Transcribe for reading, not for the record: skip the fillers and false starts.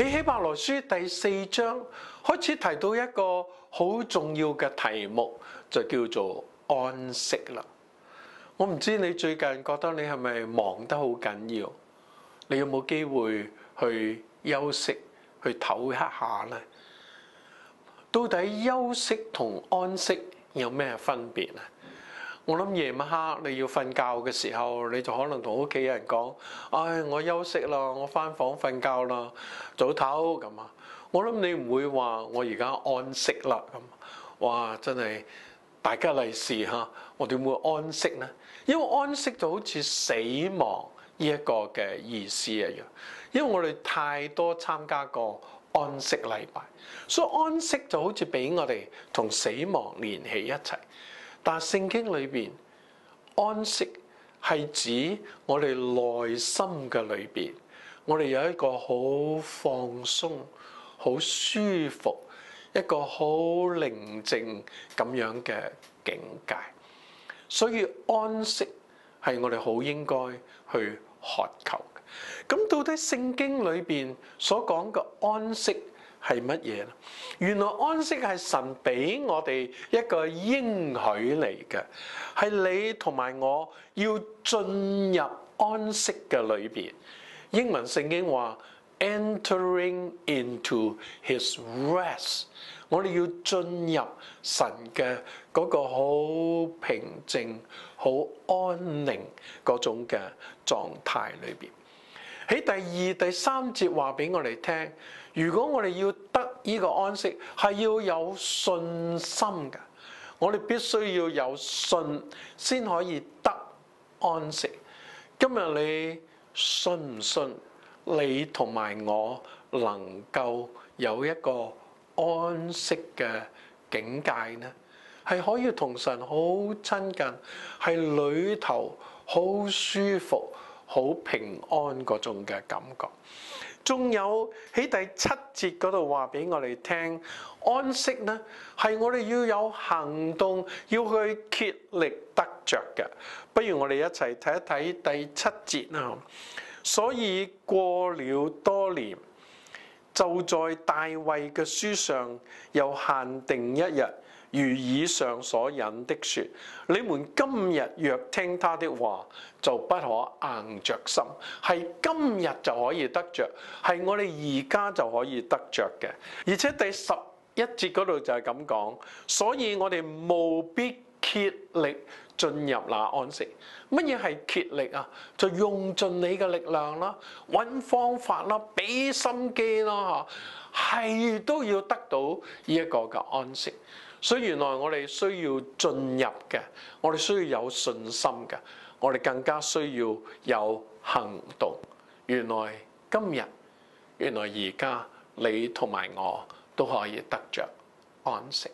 喺希伯來書第4章開始提到一個好重要嘅題目，就叫做安息啦。我唔知你最近覺得你係咪忙得好緊要？你有冇機會去休息、去唞一下呢？到底休息同安息有咩分別呢？我諗夜晚黑你要瞓覺嘅時候，你就可能同屋企人講：唉，我休息啦，我返房瞓覺啦，早唞咁啊！我諗你唔會話我而家安息啦咁。哇！真係大吉利是嚇，我點會安息呢？因為安息就好似死亡呢一個嘅意思一樣。因為我哋太多參加過安息禮拜，所以安息就好似俾我哋同死亡連繫一齊。但係聖經裏邊安息係指我哋內心嘅裏邊，我哋有一個好放鬆、好舒服、一個好寧靜咁樣嘅境界。所以安息係我哋好應該去渴求嘅。咁到底聖經裏邊所講嘅安息係乜嘢咧？原來安息係神俾我哋一個應許嚟嘅，係你同埋我要進入安息嘅裏邊。英文聖經話 entering into his rest， 我哋要進入神嘅嗰個好平靜、好安寧嗰種嘅狀態裏邊。喺第2、第3節話俾我哋聽，如果我哋要得呢個安息，係要有信心嘅。我哋必須要有信，先可以得安息。今日你信唔信？你同埋我能夠有一個安息嘅境界呢？係可以同神好親近，係裏頭好舒服、好平安嗰種嘅感覺。仲有喺第7節嗰度話俾我哋聽，安息呢係我哋要有行動，要去竭力得着嘅。不如我哋一齊睇一睇第7節啊！所以過了多年，就在大衛嘅書上又限定一日，如以上所引的說：你們今日若聽他的話，就不可硬着心。係今日就可以得着，係我哋而家就可以得着嘅。而且第11節嗰度就係咁講，所以我哋務必竭力進入那安息。乜嘢係竭力啊？就用盡你嘅力量啦，揾方法啦，俾心機啦，係都要得到呢一個嘅安息。所以原來我哋需要進入嘅，我哋需要有信心嘅，我哋更加需要有行動。原來今日，原來而家，你同埋我都可以得着安息。